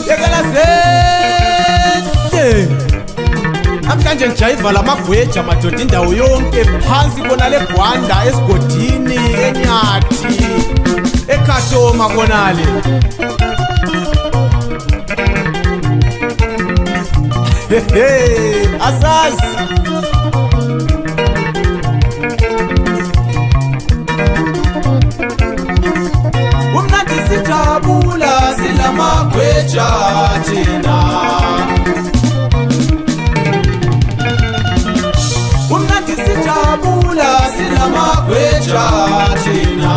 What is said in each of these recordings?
Yekela sese namhlanje ngijayiva lamagweja madoda indawo yonke phansi kona leGwanda esigodini eNyathi eKhatoma konale asazi umnandi sijabula silamagweja thina umnandi sijabula silamagweja thina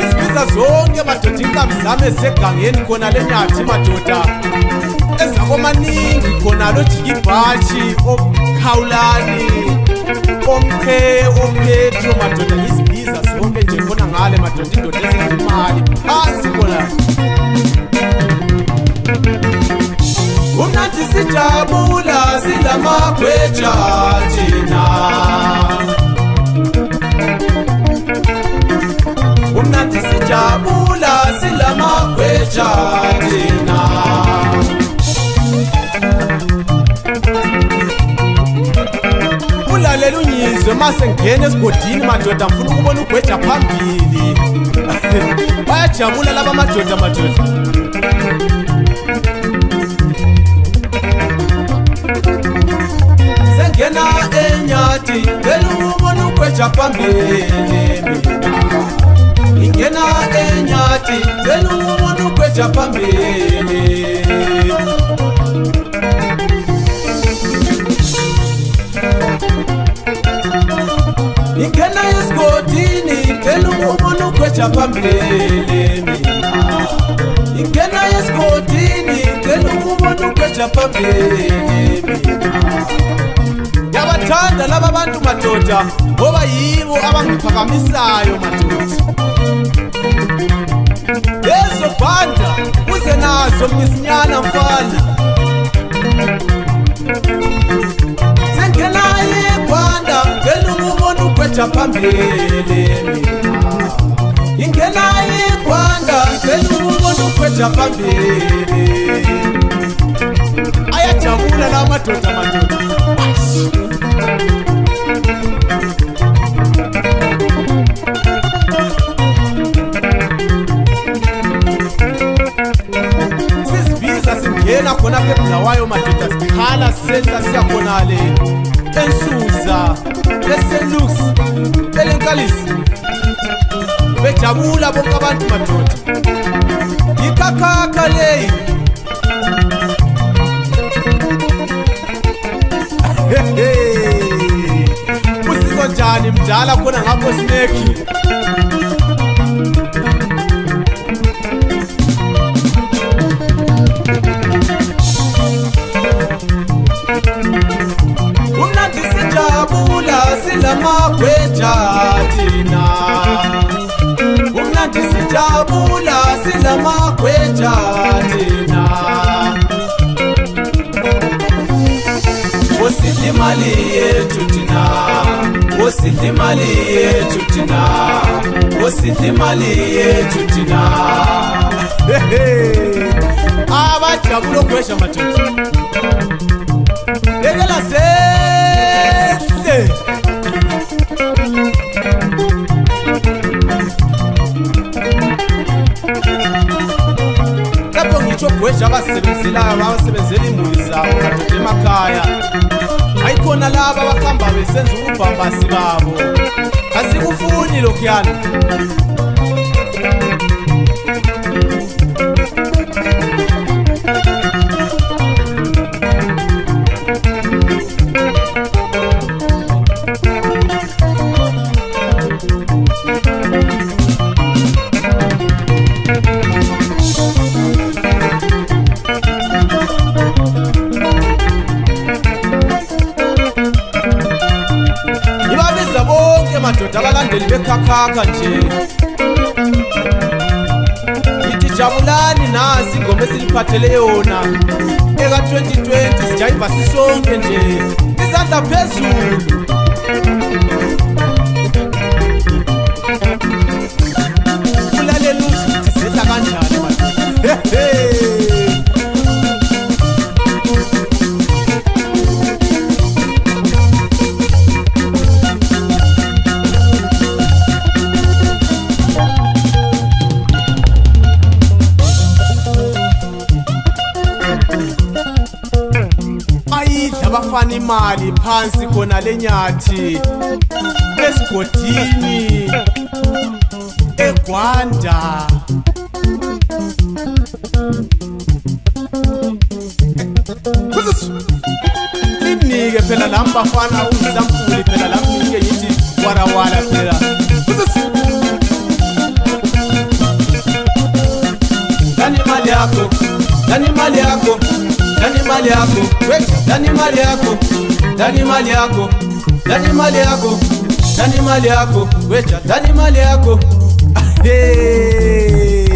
isibiza zonke madoda inkabi zami ezisegangeni khona leNyathi madoda ezakomaningi khona lojikibhashi omkhawulani omphetho madoda isibiza zonke nje khona ngale madoda indoda ezimali phansi khona umnandi sijabula silamagweja thina umnandi sijabula silamagweja thina ulalela unyizwe mase ngene esigodini madoda ngifuna ukubona ugweja phambili bayajabula laba madoda sengena eNyathi ngena ukubona ugweja phambili ingena eNyathi ngena ukubona ugweja phambili ingena esigodini ngena ukubona ugweja phambili ingena esigodini ngena ukubona ugweja phambili yabathanda laba bantu madoda ngoba yibo abangiphakamisayo madoda yezo banda uze nazo misinyana mfana sengena eGwanda ngena ukubona ugweja phambili ingena eGwanda ngena ukubona ugweja phambili ayajabula la madoda sisibiza singena khona phephulawayo madoda sikhala senza siyakhonale ensuza eSenlux elenkalisi bejabula bonke abantu madoda ikakaka leyi usizwa njani mdala khona ngapho snake umnandi sijabula silamagweja thina umnandi sijabula silamagweja thina Wosidle imali yethu thina wosidle imali yethu thina wosidle imali yethu thina abajabula ogwesha madoda yekela sese lapho ngitsho ogwesha abasebenzelayo abasebenzela imuli zabo madoda emakhaya ayikhona laba abahamba besenza ububhambasi babo asikufuni lokhuyana madoda abalandeli bekhakhakha nje ithi jabulani nasi ingoma esiliphathele yona eka 2020 sijayiva sisonke nje izandla phezulu abafana imali phansi khona lenyathi esigodini eGwanda. Linike phela lami bafana uyisampuli phela lami nike ngithi warawala phela. Dani mali yako, dani mali yako, dani mali yako, wait, dani mali yako, dani mali yako, dani mali yako, dani mali yako, wait, dani mali yako. Hey,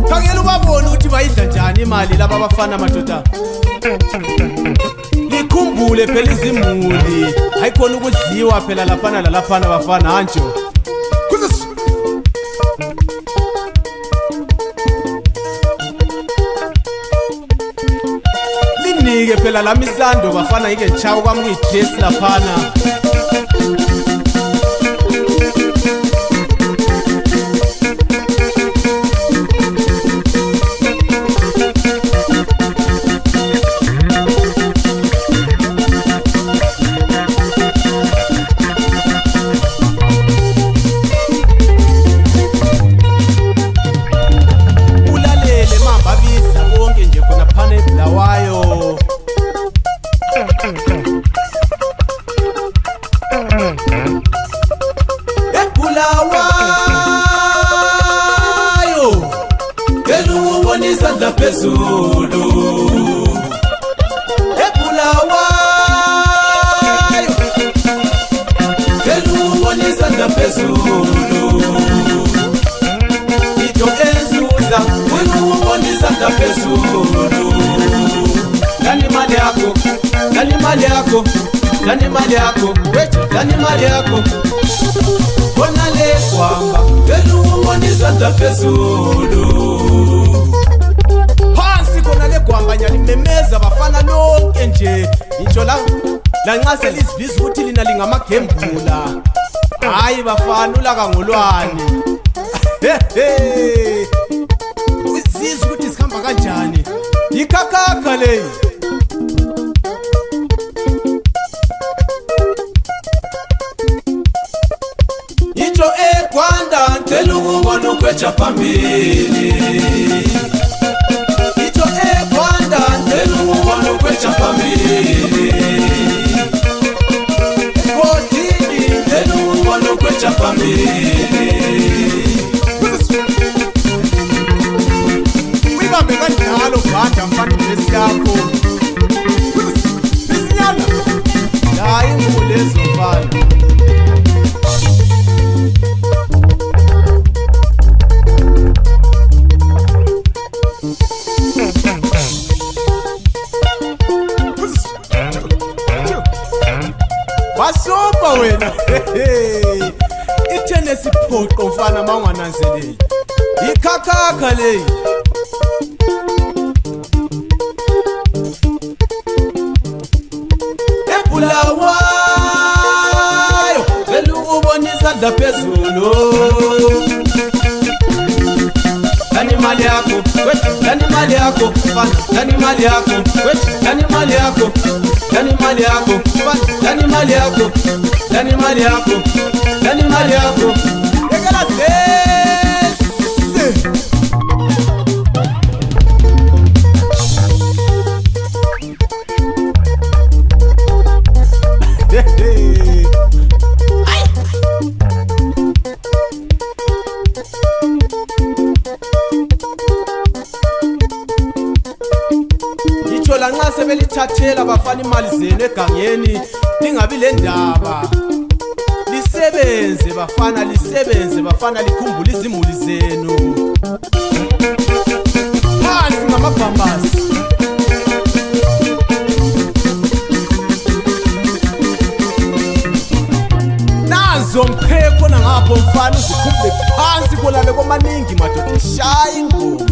khangela ubabona ukuthi bayidla njani imali laba bafana madoda. Likhumbule phela izimuli, hayikhona ukudliwa phela laphana lalaphana bafana hanjo. Linike phela lami isando bafana ngike nchawo kwami kuyidress laphana. Isandla phezulu eBulawayo kelubona isandla phezulu ito enzuza kelubona isandla phezulu dani mali yako dani mali yako dani mali yako dani mali yako bona le kwamba kelubona isandla phezulu kona legwambanya limemeza bafana lonke nje intsho la nxa selizibiza ukuthi lina lingamagembula hayi bafana ulaka ngolwane uzizwa ukuthi sihamba kanjani ikhakhakha le intsho eGwanda ngicela ukubona ukweja phambili uyibambe kanjalo Gwanda mfana ibhesi yakho isinyala hayi ngulezo mfana. Wasomba wena itenesi phoqo mfana mawungananzeleli ikhakhakha le eBulawayo velukubona isandla phezulu dani mali yako dani mali yako dani mali yako dani mali yako dani mali yako dani mali yako dani mali yako dani mali yako ekala sese la nxa sebelithathela bafana imali zenu egangeni lingabi lendaba lisebenze bafana likhumbule izimuli zenu phansi ngamabhambasi nazo mpheko nangapho mfana uzikhumbe phansi kolale komaningi madoda shaya ingoma.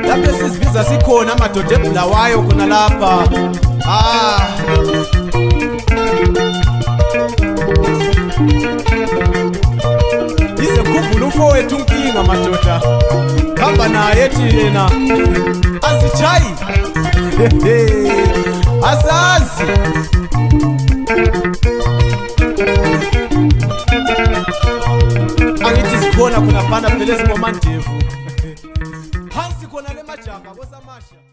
Lapho sizibiza sikhona amadoda eBulawayo khona lapha Yize khumbula umfowethu unkinga madoda. Hamba naye ethi yena azichayi. Asazi. Angithi sikhona khona phana phela esingomandevu. Phansi khona le majaha kosamasha.